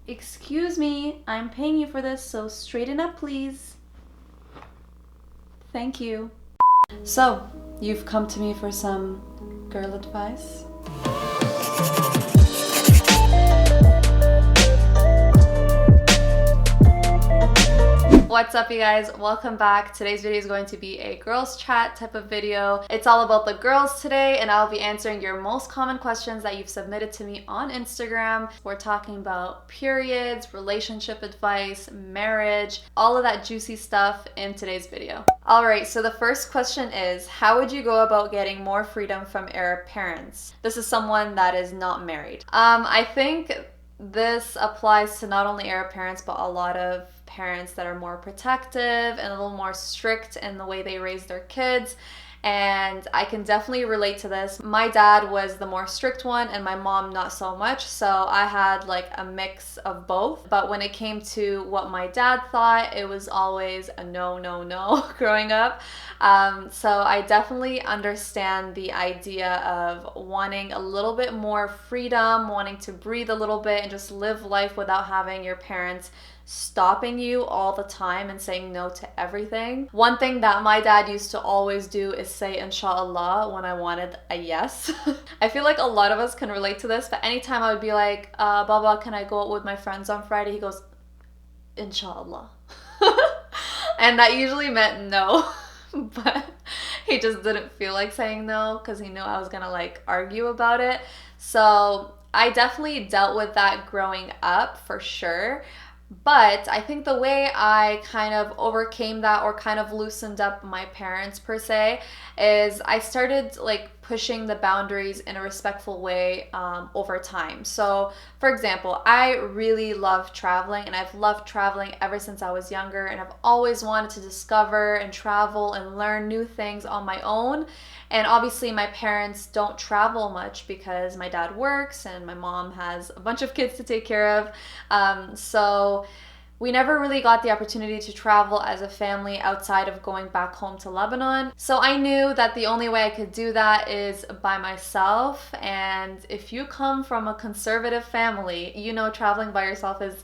Excuse me, I'm paying you for this, so straighten up, please. Thank you. So, you've come to me for some girl advice? What's up, you guys? Welcome back. Today's video is going to be a girls chat type of video. It's all about the girls today, and I'll be answering your most common questions that you've submitted to me on Instagram. We're talking about periods, relationship advice, marriage, all of that juicy stuff in today's video. All right, so the first question is, how would you go about getting more freedom from heir parents? This is someone that is not married. I think this applies to not only heir parents, but a lot of parents that are more protective and a little more strict in the way they raise their kids. And I can definitely relate to this. My dad was the more strict one and my mom not so much. So I had like a mix of both. But when it came to what my dad thought, it was always a no, no, no growing up. So I definitely understand the idea of wanting a little bit more freedom, wanting to breathe a little bit and just live life without having your parents stopping you all the time and saying no to everything. One thing that my dad used to always do is say inshallah when I wanted a yes. I feel like a lot of us can relate to this, but anytime I would be like, Baba, can I go out with my friends on Friday? He goes, inshallah. And that usually meant no. But he just didn't feel like saying no because he knew I was gonna like argue about it. So I definitely dealt with that growing up for sure. But I think the way I kind of overcame that or kind of loosened up my parents per se is I started like pushing the boundaries in a respectful way over time. So for example, I really love traveling and I've loved traveling ever since I was younger, and I've always wanted to discover and travel and learn new things on my own. And obviously my parents don't travel much because my dad works and my mom has a bunch of kids to take care of. So we never really got the opportunity to travel as a family outside of going back home to Lebanon. So I knew that the only way I could do that is by myself. And if you come from a conservative family, you know traveling by yourself is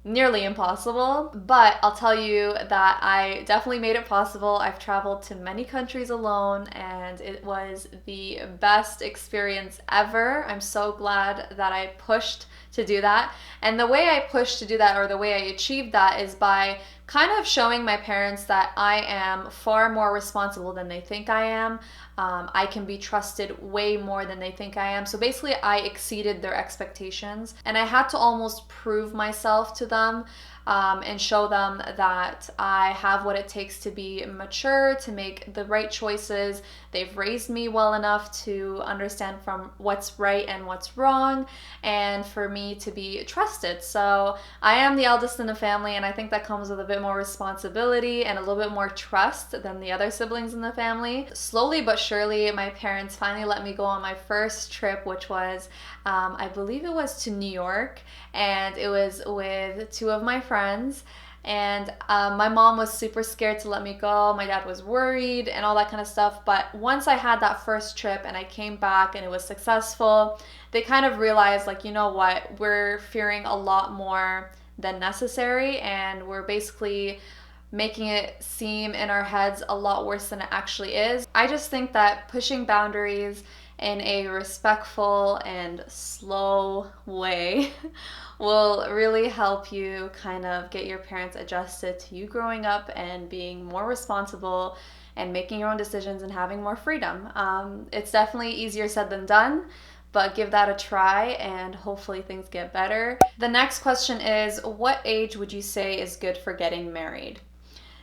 nearly impossible. But I'll tell you that I definitely made it possible. I've traveled to many countries alone and it was the best experience ever. I'm so glad that I pushed to do that. And the way I pushed to do that, or the way I achieved that, is by kind of showing my parents that I am far more responsible than they think I am. I can be trusted way more than they think I am. So basically I exceeded their expectations and I had to almost prove myself to them and show them that I have what it takes to be mature, to make the right choices. They've raised me well enough to understand from what's right and what's wrong, and for me to be trusted. So I am the eldest in the family, and I think that comes with a bit more responsibility and a little bit more trust than the other siblings in the family. Slowly but surely, my parents finally let me go on my first trip, which was, I believe it was to New York, and it was with two of my friends. And my mom was super scared to let me go. My dad was worried and all that kind of stuff. But once I had that first trip and I came back and it was successful, they kind of realized, like, you know what, we're fearing a lot more than necessary, and we're basically making it seem in our heads a lot worse than it actually is. I just think that pushing boundaries in a respectful and slow way will really help you kind of get your parents adjusted to you growing up and being more responsible and making your own decisions and having more freedom. It's definitely easier said than done, but give that a try and hopefully things get better. The next question is, what age would you say is good for getting married?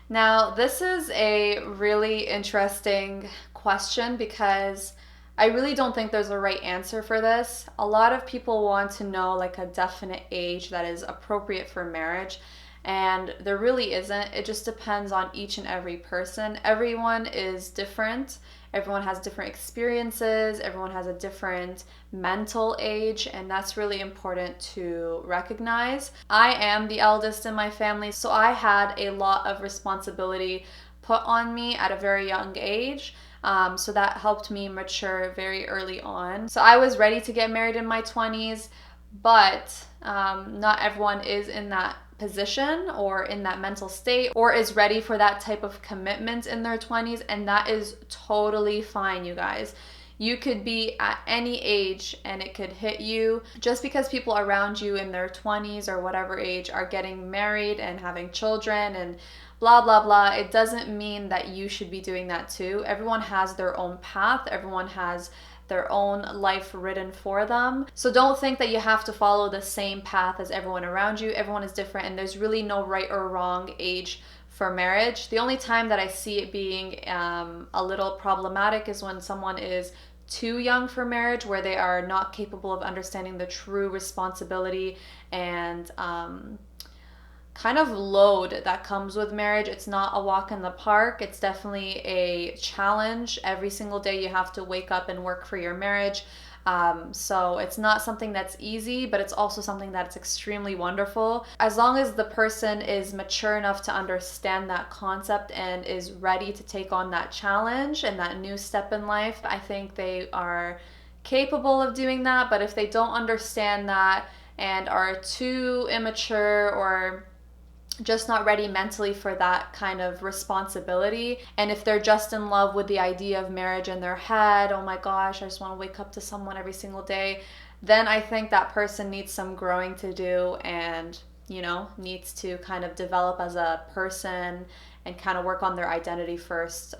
Now, this is a really interesting question because I really don't think there's a right answer for this. A lot of people want to know like a definite age that is appropriate for marriage, and there really isn't. It just depends on each and every person. Everyone is different. Everyone has different experiences. Everyone has a different mental age, and that's really important to recognize. I am the eldest in my family, so I had a lot of responsibility put on me at a very young age. So that helped me mature very early on. So I was ready to get married in my 20s, but Not everyone is in that position or in that mental state or is ready for that type of commitment in their 20s, and that is totally fine, you guys. You could be at any age and it could hit you. Just because people around you in their 20s or whatever age are getting married and having children and blah blah blah, it doesn't mean that you should be doing that too. Everyone has their own path, everyone has their own life written for them. So don't think that you have to follow the same path as everyone around you. Everyone is different, and there's really no right or wrong age for marriage. The only time that I see it being a little problematic is when someone is too young for marriage, where they are not capable of understanding the true responsibility and kind of load that comes with marriage. It's not a walk in the park. It's definitely a challenge. Every single day you have to wake up and work for your marriage. So it's not something that's easy, but it's also something that's extremely wonderful. As long as the person is mature enough to understand that concept and is ready to take on that challenge and that new step in life, I think they are capable of doing that. But if they don't understand that and are too immature or just not ready mentally for that kind of responsibility, and if they're just in love with the idea of marriage in their head, oh my gosh, I just want to wake up to someone every single day, then I think that person needs some growing to do and, you know, needs to kind of develop as a person and kind of work on their identity first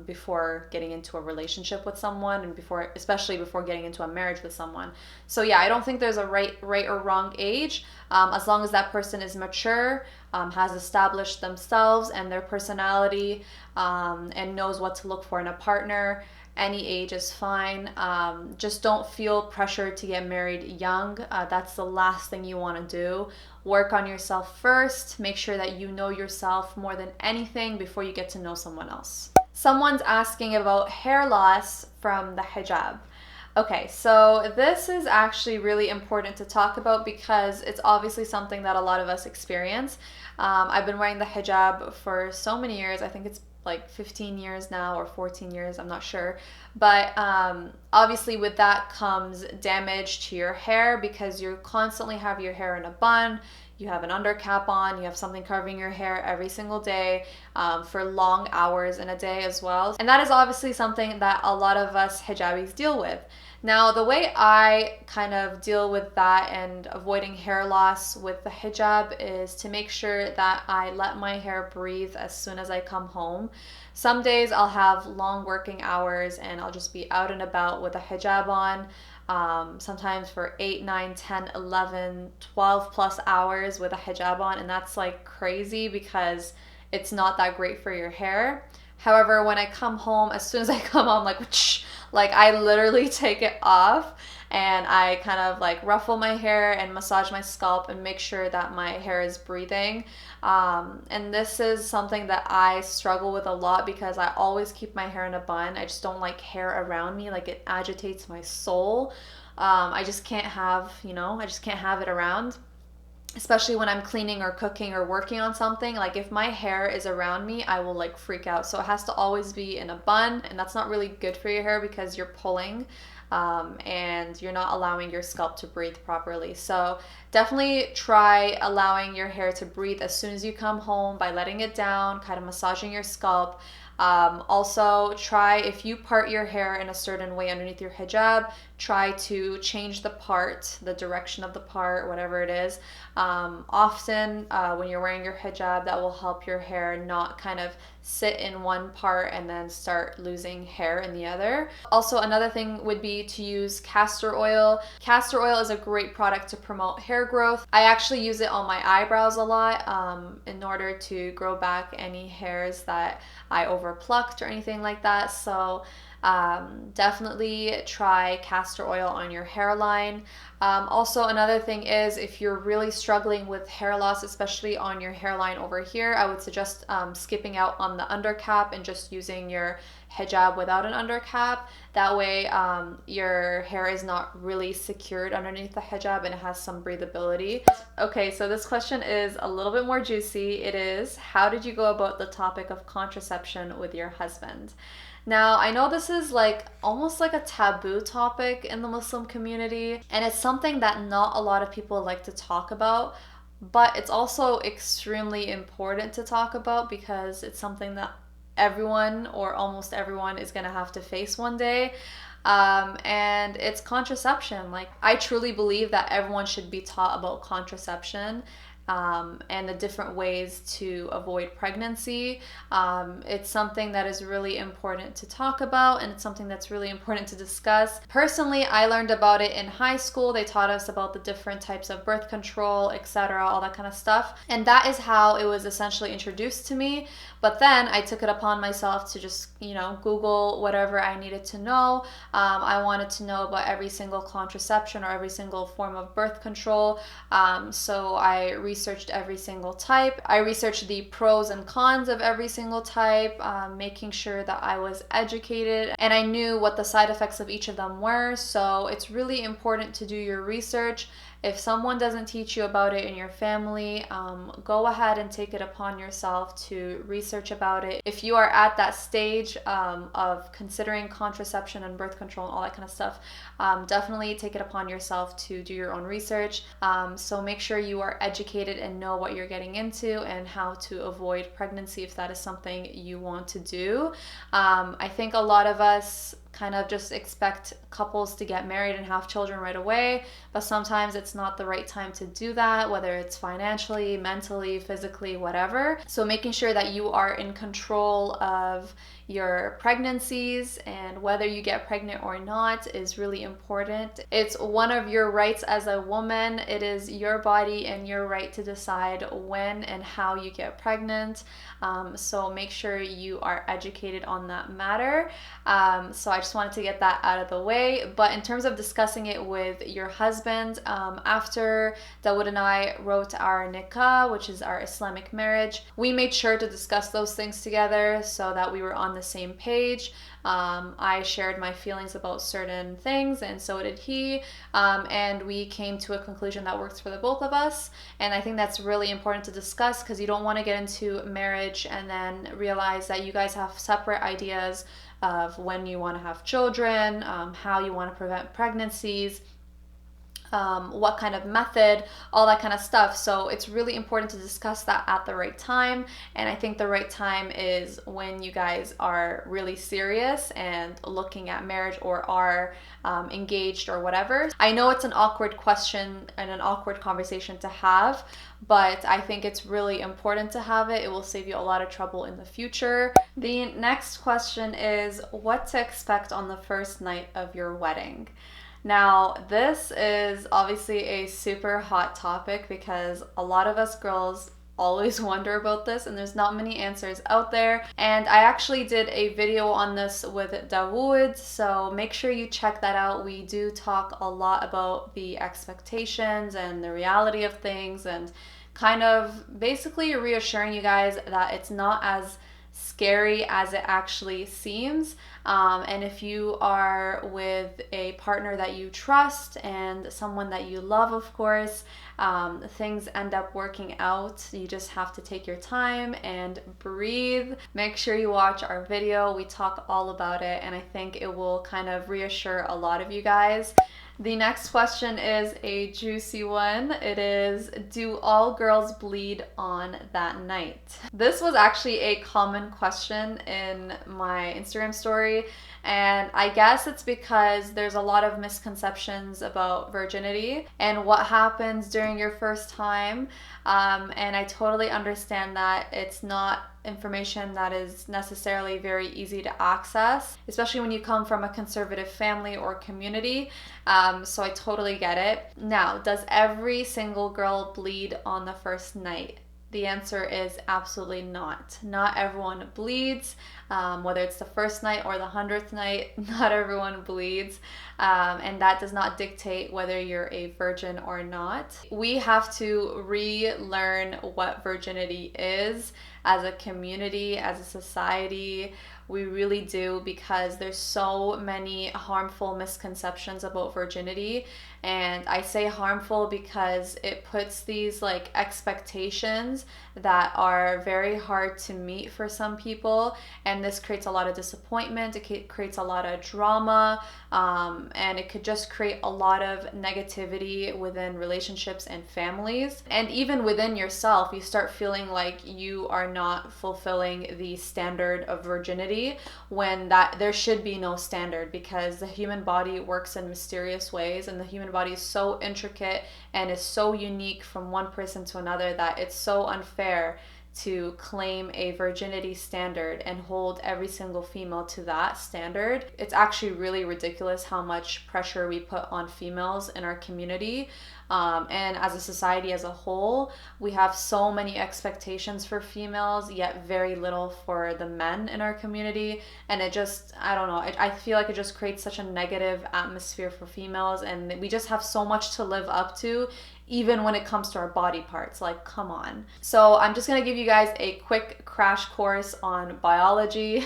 before getting into a relationship with someone, and especially before getting into a marriage with someone. So yeah, I don't think there's a right or wrong age, as long as that person is mature, has established themselves and their personality, and knows what to look for in a partner. Any age is fine. Just don't feel pressured to get married young. That's the last thing you want to do. Work on yourself first. Make sure that you know yourself more than anything before you get to know someone else. Someone's asking about hair loss from the hijab. Okay, so this is actually really important to talk about because it's obviously something that a lot of us experience. I've been wearing the hijab for so many years. I think it's like 15 years now or 14 years, I'm not sure. But obviously with that comes damage to your hair because you constantly have your hair in a bun, you have an undercap on, you have something covering your hair every single day for long hours in a day as well. And that is obviously something that a lot of us hijabis deal with. Now, the way I kind of deal with that and avoiding hair loss with the hijab is to make sure that I let my hair breathe as soon as I come home. Some days I'll have long working hours and I'll just be out and about with a hijab on, sometimes for 8, 9, 10, 11, 12 plus hours with a hijab on, and that's like crazy because it's not that great for your hair. However, when I come home, as soon as I come home, like I literally take it off and I kind of like ruffle my hair and massage my scalp and make sure that my hair is breathing. And this is something that I struggle with a lot because I always keep my hair in a bun. I just don't like hair around me. Like, it agitates my soul. I just can't have, I just can't have it around. Especially when I'm cleaning or cooking or working on something. Like, if my hair is around me, I will like freak out. So it has to always be in a bun, and that's not really good for your hair because you're pulling and you're not allowing your scalp to breathe properly. So definitely try allowing your hair to breathe as soon as you come home by letting it down, kind of massaging your scalp. Also try, if you part your hair in a certain way underneath your hijab, try to change the direction of the part, whatever it is. Often when you're wearing your hijab, that will help your hair not kind of sit in one part and then start losing hair in the other. Also, another thing would be to use castor oil. Castor oil is a great product to promote hair growth. I actually use it on my eyebrows a lot in order to grow back any hairs that I overplucked or anything like that. So definitely try castor oil on your hairline. Also, another thing is, if you're really struggling with hair loss, especially on your hairline over here, I would suggest skipping out on the undercap and just using your hijab without an undercap. That way your hair is not really secured underneath the hijab and it has some breathability. Okay, so this question is a little bit more juicy. It is, how did you go about the topic of contraception with your husband? Now, I know this is like almost like a taboo topic in the Muslim community, and it's something that not a lot of people like to talk about, but it's also extremely important to talk about because it's something that everyone or almost everyone is going to have to face one day. And it's contraception. Like, I truly believe that everyone should be taught about contraception. And the different ways to avoid pregnancy. It's something that is really important to talk about, and it's something that's really important to discuss. Personally, I learned about it in high school. They taught us about the different types of birth control, etc., all that kind of stuff. And that is how it was essentially introduced to me. But then I took it upon myself to just, Google whatever I needed to know. I wanted to know about every single contraception or every single form of birth control. So I researched every single type. I researched the pros and cons of every single type, making sure that I was educated and I knew what the side effects of each of them were. So it's really important to do your research. If someone doesn't teach you about it in your family, go ahead and take it upon yourself to research about it. If you are at that stage of considering contraception and birth control and all that kind of stuff, definitely take it upon yourself to do your own research. So make sure you are educated and know what you're getting into and how to avoid pregnancy if that is something you want to do. I think a lot of us kind of just expect couples to get married and have children right away, but sometimes it's not the right time to do that, whether it's financially, mentally, physically, whatever. So making sure that you are in control of your pregnancies and whether you get pregnant or not is really important. It's one of your rights as a woman. It is your body and your right to decide when and how you get pregnant. So make sure you are educated on that matter. So I just wanted to get that out of the way. But in terms of discussing it with your husband, after Dawoud and I wrote our nikah, which is our Islamic marriage, we made sure to discuss those things together so that we were on the same page. I shared my feelings about certain things, and so did he, and we came to a conclusion that works for the both of us. And I think that's really important to discuss because you don't want to get into marriage and then realize that you guys have separate ideas of when you want to have children, how you want to prevent pregnancies, what kind of method, all that kind of stuff. So it's really important to discuss that at the right time. And I think the right time is when you guys are really serious and looking at marriage or are engaged or whatever. I know it's an awkward question and an awkward conversation to have, but I think it's really important to have it. It will save you a lot of trouble in the future. The next question is what to expect on the first night of your wedding. Now, this is obviously a super hot topic because a lot of us girls always wonder about this and there's not many answers out there. And I actually did a video on this with Dawoud, so make sure you check that out. We do talk a lot about the expectations and the reality of things and kind of basically reassuring you guys that it's not as scary as it actually seems. And if you are with a partner that you trust and someone that you love, of course, things end up working out. You just have to take your time and breathe. Make sure you watch our video. We talk all about it, and I think it will kind of reassure a lot of you guys. The next question is a juicy one. It is, do all girls bleed on that night? This was actually a common question in my Instagram story, and I guess it's because there's a lot of misconceptions about virginity and what happens during your first time. And I totally understand that it's not information that is necessarily very easy to access, especially when you come from a conservative family or community. So I totally get it. Now, does every single girl bleed on the first night? The answer is absolutely not. Not everyone bleeds, whether it's the first night or the 100th night, not everyone bleeds. And that does not dictate whether you're a virgin or not. We have to relearn what virginity is as a community, as a society. We really do, because there's so many harmful misconceptions about virginity. And I say harmful because it puts these like expectations that are very hard to meet for some people. And this creates a lot of disappointment. It creates a lot of drama. And it could just create a lot of negativity within relationships and families. And even within yourself, you start feeling like you are not fulfilling the standard of virginity, when that there should be no standard, because the human body works in mysterious ways, and the human body is so intricate and is so unique from one person to another that it's so unfair to claim a virginity standard and hold every single female to that standard. It's actually really ridiculous how much pressure we put on females in our community. And as a society as a whole, we have so many expectations for females, yet very little for the men in our community. And it just, I don't know, I feel like it just creates such a negative atmosphere for females, and we just have so much to live up to, even when it comes to our body parts. Like, come on. So I'm just gonna give you guys a quick crash course on biology.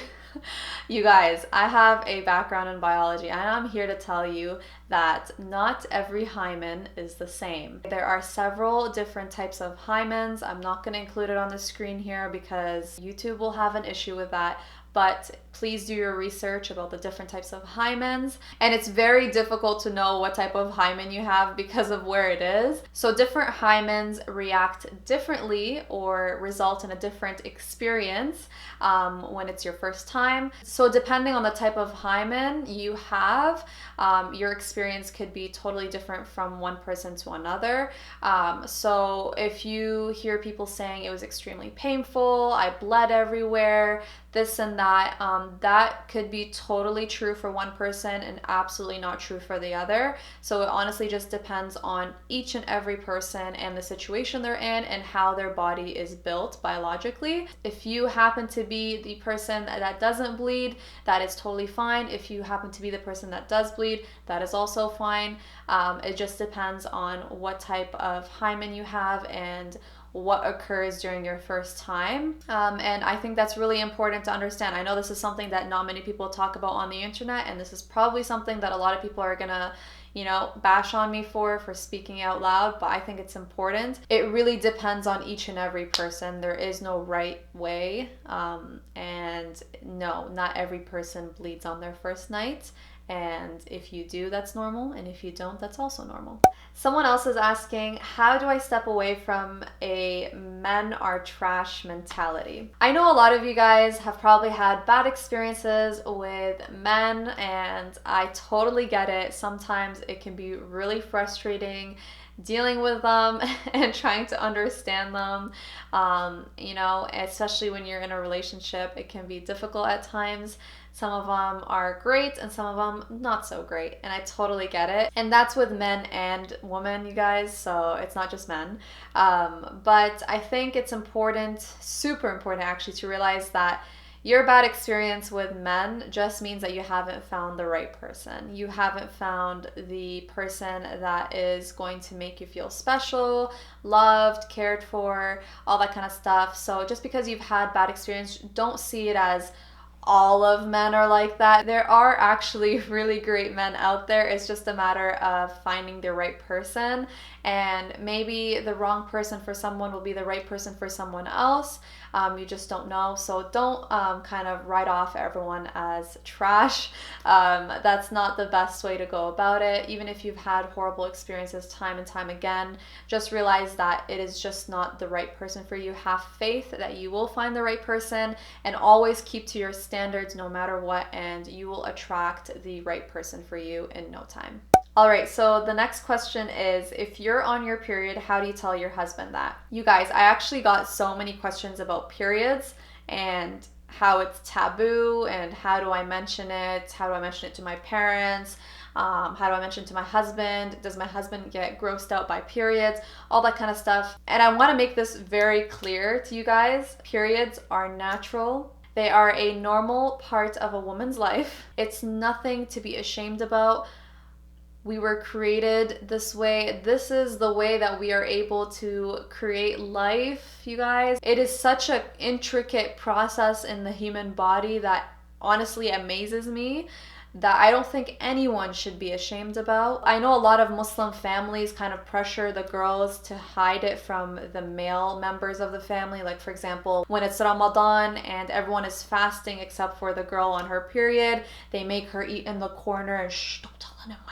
You guys, I have a background in biology, and I'm here to tell you that not every hymen is the same. There are several different types of hymens. I'm not going to include it on the screen here because YouTube will have an issue with that. But please do your research about the different types of hymens. And it's very difficult to know what type of hymen you have because of where it is. So different hymens react differently or result in a different experience when it's your first time. So depending on the type of hymen you have, your experience could be totally different from one person to another. So if you hear people saying it was extremely painful, I bled everywhere, this and that, that could be totally true for one person and absolutely not true for the other. So it honestly just depends on each and every person and the situation they're in and how their body is built biologically. If you happen to be the person that doesn't bleed, that is totally fine. If you happen to be the person that does bleed, that is also fine. It just depends on what type of hymen you have and what occurs during your first time. And I think that's really important to understand. I know this is something that not many people talk about on the internet, and this is probably something that a lot of people are gonna, you know, bash on me for speaking out loud, but I think it's important. It really depends on each and every person. There is no right way. And no, not every person bleeds on their first night. And if you do, that's normal. And if you don't, that's also normal. Someone else is asking, how do I step away from a men are trash mentality? I know a lot of you guys have probably had bad experiences with men, and I totally get it. Sometimes it can be really frustrating dealing with them and trying to understand them. You know, especially when you're in a relationship, it can be difficult at times. Some of them are great and some of them not so great, and I totally get it. And that's with men and women, you guys, so it's not just men. But I think it's important, super important actually, to realize that your bad experience with men just means that you haven't found the right person. You haven't found the person that is going to make you feel special, loved, cared for, all that kind of stuff. So just because you've had bad experience, don't see it as all of men are like that. There are actually really great men out there. It's just a matter of finding the right person, and maybe the wrong person for someone will be the right person for someone else. You just don't know. So don't kind of write off everyone as trash. That's not the best way to go about it. Even if you've had horrible experiences time and time again, just realize that it is just not the right person for you. Have faith that you will find the right person, and always keep to your standards no matter what, and you will attract the right person for you in no time. All right, so the next question is, if you're on your period, how do you tell your husband that? You guys, I actually got so many questions about periods and how it's taboo, and how do I mention it? How do I mention it to my parents? How do I mention it to my husband? Does my husband get grossed out by periods? All that kind of stuff. And I want to make this very clear to you guys. Periods are natural. They are a normal part of a woman's life. It's nothing to be ashamed about. We were created this way. This is the way that we are able to create life, you guys. It is such an intricate process in the human body that honestly amazes me that I don't think anyone should be ashamed about. I know a lot of Muslim families kind of pressure the girls to hide it from the male members of the family. Like, for example, when it's Ramadan and everyone is fasting except for the girl on her period, they make her eat in the corner and shh, don't tell anyone.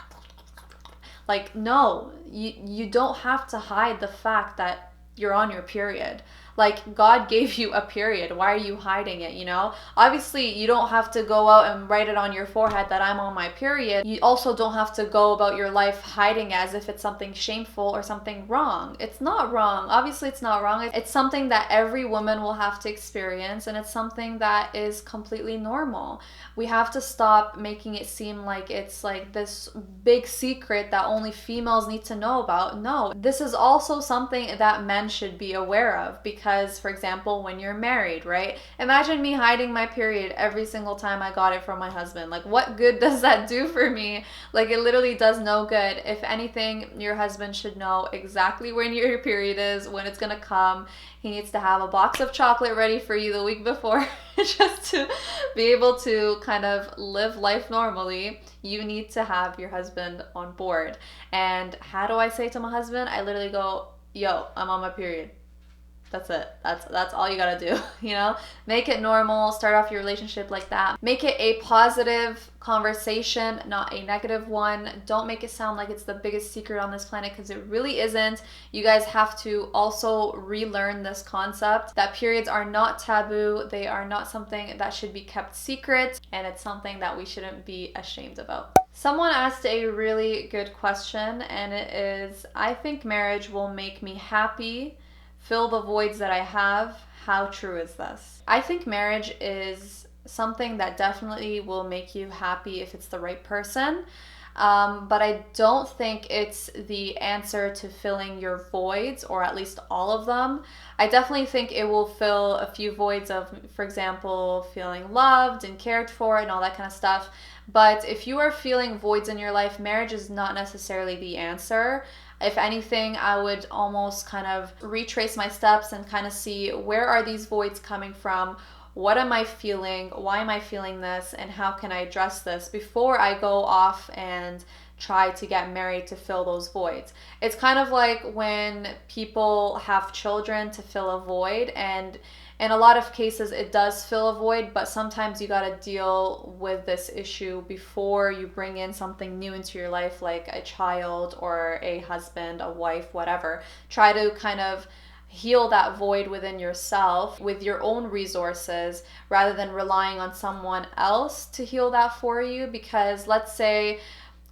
Like, no, you don't have to hide the fact that you're on your period. Like, God gave you a period. Why are you hiding it, you know? Obviously, you don't have to go out and write it on your forehead that I'm on my period. You also don't have to go about your life hiding as if it's something shameful or something wrong. It's not wrong. Obviously, it's not wrong. It's something that every woman will have to experience, and it's something that is completely normal. We have to stop making it seem like it's like this big secret that only females need to know about. No, this is also something that men should be aware of, because, for example, when you're married, right? Imagine me hiding my period every single time I got it from my husband. Like, what good does that do for me? Like, it literally does no good. If anything, your husband should know exactly when your period is, when it's gonna come. He needs to have a box of chocolate ready for you the week before just to be able to kind of live life normally. You need to have your husband on board. And how do I say to my husband? I literally go, yo, I'm on my period. That's it. That's all you gotta do, you know? Make it normal. Start off your relationship like that. Make it a positive conversation, not a negative one. Don't make it sound like it's the biggest secret on this planet, because it really isn't. You guys have to also relearn this concept that periods are not taboo. They are not something that should be kept secret, and it's something that we shouldn't be ashamed about. Someone asked a really good question, and it is, I think marriage will make me happy, fill the voids that I have. How true is this? I think marriage is something that definitely will make you happy if it's the right person. But I don't think it's the answer to filling your voids, or at least all of them. I definitely think it will fill a few voids of, for example, feeling loved and cared for and all that kind of stuff. But if you are feeling voids in your life, marriage is not necessarily the answer. If anything, I would almost kind of retrace my steps and kind of see, where are these voids coming from? What am I feeling? Why am I feeling this? And how can I address this before I go off and try to get married to fill those voids? It's kind of like when people have children to fill a void, and in a lot of cases it does fill a void, but sometimes you got to deal with this issue before you bring in something new into your life, like a child or a husband, a wife, whatever. Try to kind of heal that void within yourself with your own resources, rather than relying on someone else to heal that for you. Because let's say,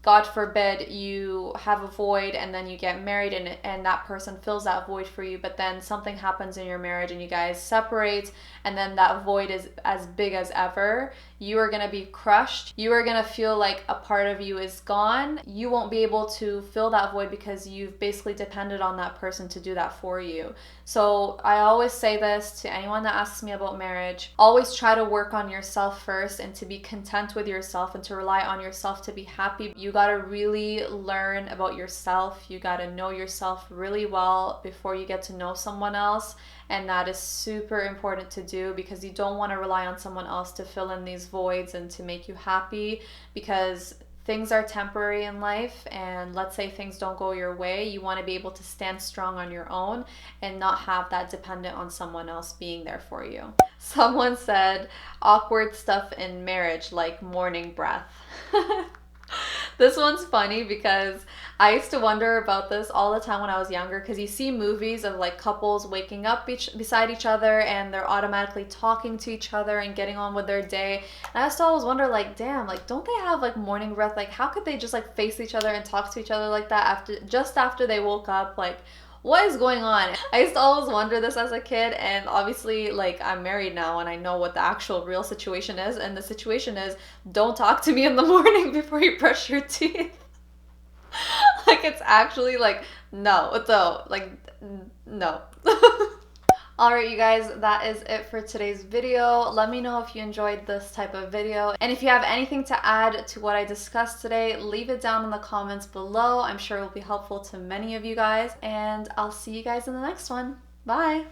God forbid, you have a void and then you get married, and that person fills that void for you, but then something happens in your marriage and you guys separate, and then that void is as big as ever. You are going to be crushed. You are going to feel like a part of you is gone. You won't be able to fill that void because you've basically depended on that person to do that for you. So I always say this to anyone that asks me about marriage: always try to work on yourself first, and to be content with yourself, and to rely on yourself to be happy. You got to really learn about yourself. You got to know yourself really well before you get to know someone else. And that is super important to do, because you don't want to rely on someone else to fill in these voids and to make you happy, because things are temporary in life, and let's say things don't go your way, you want to be able to stand strong on your own and not have that dependent on someone else being there for you. Someone said awkward stuff in marriage, like morning breath. This one's funny because I used to wonder about this all the time when I was younger, because you see movies of like couples waking up beside each other and they're automatically talking to each other and getting on with their day. And I used to always wonder, like, damn, like, don't they have like morning breath? Like, how could they just like face each other and talk to each other like that after they woke up? Like, what is going on? I used to always wonder this as a kid, and obviously, like, I'm married now and I know what the actual real situation is, and the situation is, don't talk to me in the morning before you brush your teeth. Like, it's actually like, no. Alright, you guys, that is it for today's video. Let me know if you enjoyed this type of video, and if you have anything to add to what I discussed today, leave it down in the comments below. I'm sure it will be helpful to many of you guys, and I'll see you guys in the next one. Bye!